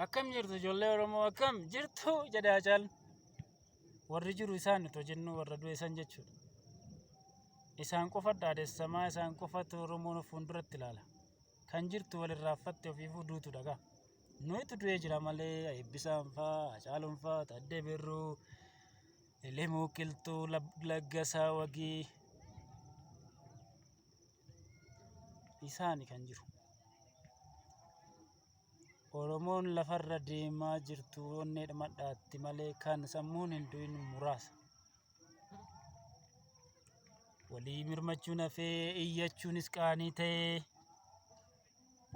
Akkam jirtu ijoollee Oromoo akkam jirtu jedhaa caal warri jiru isaan itoo jennu warra du'e san jechuudha. Isaan qofa dhaadessamaa isaan qofatu Oromoon fuulduratti ilaala. Kan jirtu walirraa uffatte ofiifuu duutu dhagaa. Nuyitu du'ee jira malee Eebbisaan fa'aa, Hacaaluun fa'aa, Taddee Birruu, Lemuu Qilxuu, Laggasaa Wagii isaani kan jiru. Oromoon lafarra deemaa jirtu onneedha madhaatti malee kan sammuun hin du'in muraasa. Walii mirmachuun hafee iyyachuunis qaanii ta'ee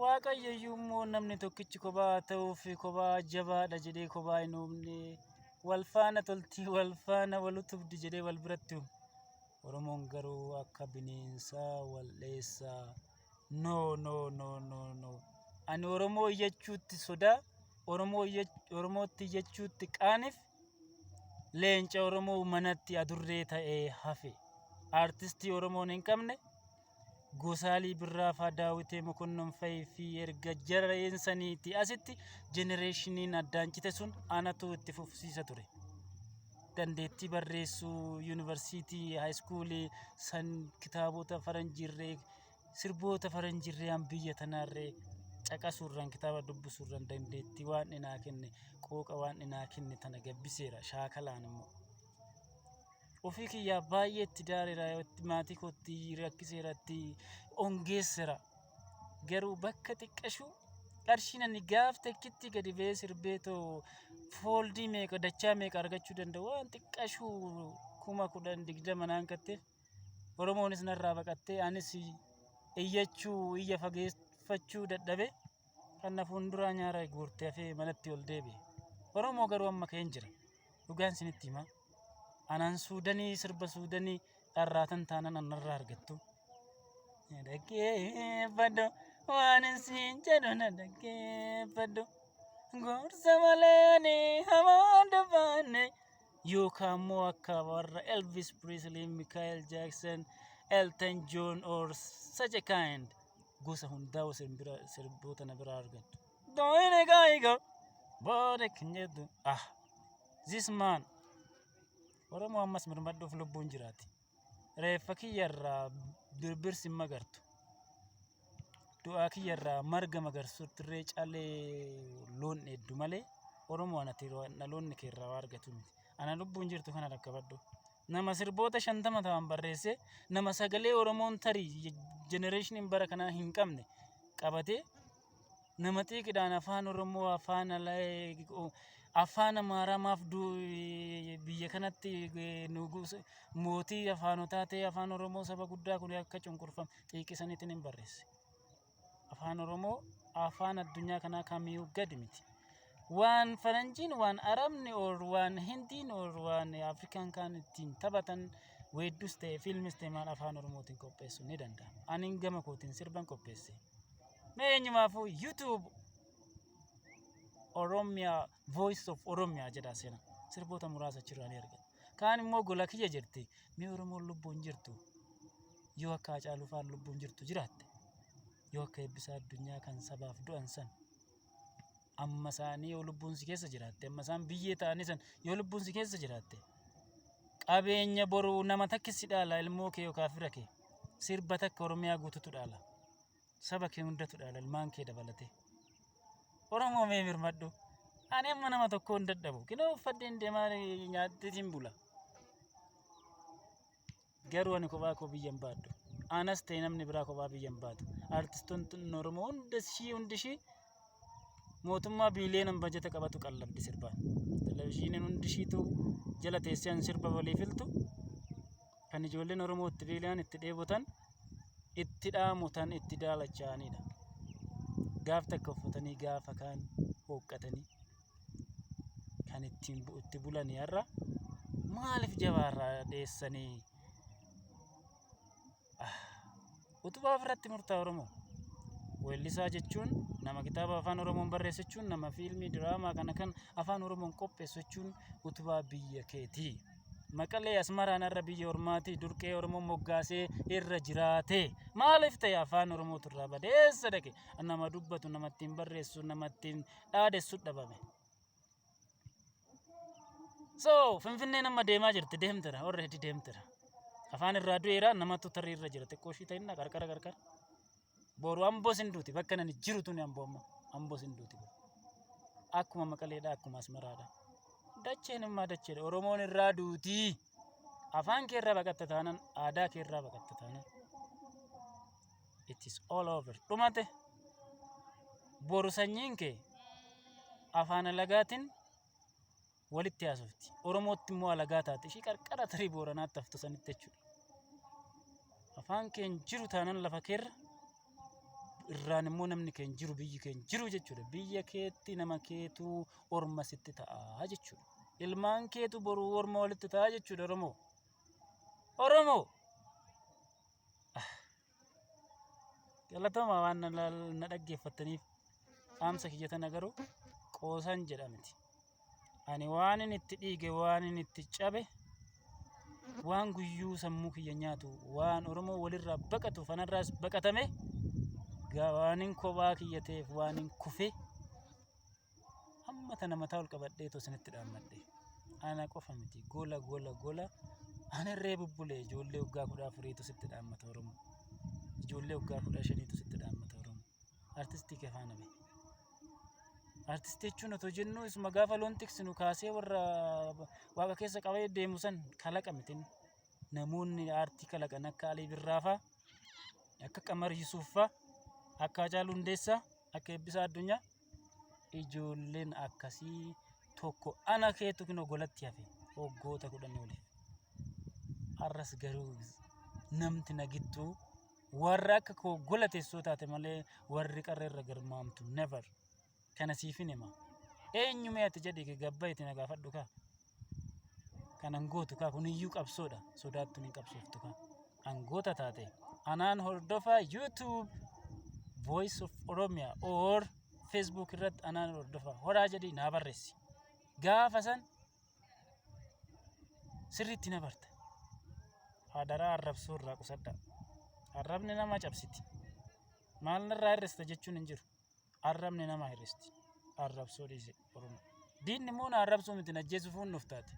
Waaqayyo immoo namni tokkichi kophaa ta'uuf kophaa jabaadha jedhee kophaa hin uumne wal faana toltii wal faana wal utubdi jedhee wal biratti uume. Oromoon garuu akka bineensaa wal dheessaa no. Ani Oromoo iyyachuutti sodaa, Oromootti iyyachuutti qaaniif leenca Oromoo manatti adurree ta'ee hafe. Artistii Oromoon hin qabne Gosaalii Birraa fa'aa Daawitee Mokonnon fa'ii fi erga jareensaniiti asitti jenereeshiniin addaan cite sun anatu itti fufsiisa ture. Dandeettii barreessuu yuunivarsiitii haayiskuulii san kitaabota faranjiirree sirboota faranjiirree biyya tanaarree caqasuurraan kitaaba dubbisuurraan dandeettii waan inaa kenne qooqa waan inaa kenne tana gabbiseera shaakalaan immoo. Ofii kiyyaa baay'eetti daareera maatii kootti rakkiseera itti ongeessera. Garuu bakka xiqqashuu qarshiin ani gaaf takkitti gadi ba'ee sirbeetoo fooldii meeqa dachaa meeqa argachuu danda'u waan xiqqashuu 10,000 20 naan katteef Oromoonis narraa baqattee anis iyyachuu iyya fageeffachuu dadhabe kan na fuulduraa nyaara guurtee hafee manatti ol deebi'e. Oromoo garuu amma ka'een jira. Dhugaan isinitti himaa. Anaan Suudanii sirba Suudanii dharraatan taanan annarraa argattu. Dhaggeeffadhu waan isin jedhu na dhaggeeffadhu. Gorsa malee ani hamaa dabaanne yookaan immoo akka warra Elvis Presley, Michael Jackson, Elton John or such a kind gosa hundaa'u sirboota na biraa argattu. Dooyine gaayiga boode kan jedhu this man Oromoo ammas mirmadhuuf lubbuun jiraati. Reeffa kiyyarraa birbirsi magartu. Du'aa kiyyarraa marga magarsuutti irree calee loon hedduu malee Oromoo anatti dhaloonni keerraa waa argatu miti. Ana lubbuun jirtu kana rakkabadhu. Nama sirboota 50 ta'an barreessee nama sagalee Oromoon tarii jenereeshiniin bara kanaa hin qabne qabatee nama xiqqidhaan afaan Oromoo afaan Amaaramaaf biyya kanatti mootii afaanotaa ta'e afaan Oromoo saba guddaa kun akka cunqurfamu xiqqisaniitiin hin barreesse. Afaan Oromoo afaan addunyaa kanaa kamiyyuu gadi miti. Waan faranjiin waan arabni or waan hindiin or waan afrikaan kaan ittiin taphatan weeddus ta'e fiilmis ta'e maal afaan Oromootiin qopheessuu ni danda'ama. Ani gama kootiin sirban qopheesse. Mee eenyumaafuu YouTube Oromia Voice of Oromia jedha seena. Sirboota muraasa achirraa ni argata. Kaan immoo gola kiyya jirti. Mee Oromoon lubbuun jirtu yoo akka Hacaaluu fa'aan lubbuun jirtu jiraatte yoo akka Eebbisaa Addunyaa kan sabaaf du'an san amma isaanii yoo lubbuun si keessa jiraatte amma isaan biyyee ta'anii san yoo lubbuun si keessa jiraatte qabeenya boruu nama takkisi dhaala ilmoo kee yookaan fira kee sirba takka Oromiyaa guututu dhaala saba kee hundatu dhaala ilmaan kee dabalatee. Oromoo mee mirmadhu. Ani amma nama tokko hin dadhabu. Kinoo uffadheen deemaa nyaattiin bula. Garuu ani kophaa koo biyya hin baadhu. Anas ta'e namni biraa kophaa biyya hin baatu. Artistoonni Oromoo hundi mootummaa biiliyoonaan bajeta qabatu qallabdi sirbaan. Televezyiiniin hundi ishiitu jala teessee sirba waliif filtu. Kan ijoolleen Oromoo itti biiliyaan itti dheebotan, itti dhaamutan, itti daalacha'anidha. Gaaf takka uffatanii gaafa kaan hooqqatanii kan itti bulanii har'a maaliif jabaarraa dheessanii utubaa ofirratti murtaa Oromoo. Weellisaa jechuun nama kitaaba afaan Oromoon barreessu jechuun nama fiilmii diraamaa kana kan afaan Oromoon qopheessu jechuun utubaa biyya keetii. Maqalee Asmaraan irra biyya ormaati durqee Oromoo moggaasee irra jiraate maaliif ta'e afaan Oromoo turraa badeessa dhaqe nama dubbatu namatti hin barreessu namatti hin dhaadessu dhabame. So Finfinnee nama deemaa jirti deemtira already deemtira. Afaan irraa du'eera namatu tarii irra jira xiqqoo ishii ta'inna qarqara. Boru Amboo sinduuti bakka nani jiru tuni Amboo sinduuti. Akkuma Maqaleedha akkuma Asmaraadha. Dacheen immoo dacheedha. Oromoon irraa duutii. Afaan kee irraa baqatta taanan aadaa kee irraa baqatta taanan. It is all over. Dhumate boru sanyiin kee afaan alagaatiin walitti haasofti. Oromootti immoo alagaa taate ishii qarqara tarii Booranaatti haftu sanitti jechuudha. Afaan keen jiru taanan lafa keerra irraan immoo namni keen jiru biyyi keen jiru jechuudha. Biyya keetti nama keetu orma sitti ta'a jechuudha. Ilmaan keetu boruu orma walitti ta'a jechuudha Oromoo. Galatoomaa waan na dhaggeeffattaniif dhaamsa kiyyatan garuu qoosan jedhamti. Ani waan inni itti dhiige waan inni itti cabe waan guyyuu sammuu kiyya nyaatu waan Oromoo walirraa baqatu fanarraas baqatame waan hin kophaa kiyya ta'eef waan hin kufe amma tana mataa ol qabadhee tosinitti dhaammadhe. Ana qofa miti gola ana irree bubbulee ijoollee waggaa 14 sitti dhaammata Oromoo. Ijoollee waggaa 15 sitti dhaammata Oromoo. Artistii kefaana be. Artistii jechuun otoo jennu isuma gaafa loon tiksinu kaasee warra waaqa keessa qabee deemu san kalaqa mitiin namoonni aartii kalaqan akka Alii Birraafaa akka Qamar Yusuffaa akka Haacaaluu Hundeessaa akka Eebbisaa Addunyaa ijoolleen akkasii tokko ana keetu kino golatti hafe waggoota 10 oliif. Har'as garuu namti nagittuu warra akka koo gola teessoo taate malee warri qarreerra garmaamtu never. Kana siifin hima. Eenyume ati jedhee gabbaa itti nagaafadhu kaa. Kan angootu kaa kun iyyuu qabsoodha. Sodaattu ni qabsooftu kaa. Angoota taate anaan hordofaa YouTube Voice of Oromia or Facebook irratti anaan hordofaa. Horaa jedhii naa barreessi. Gaafa san sirriitti na barta. Hadaraa arrabsuu irraa qusadha. Arrabni nama cabsiti. Maal narraa hirrista jechuun hin jiru. Arrabni nama hirristi. Arrabsoo dhiise Oromoo. Diinni immoo na arrabsuu miti na ajjeesuuf nuuf taate.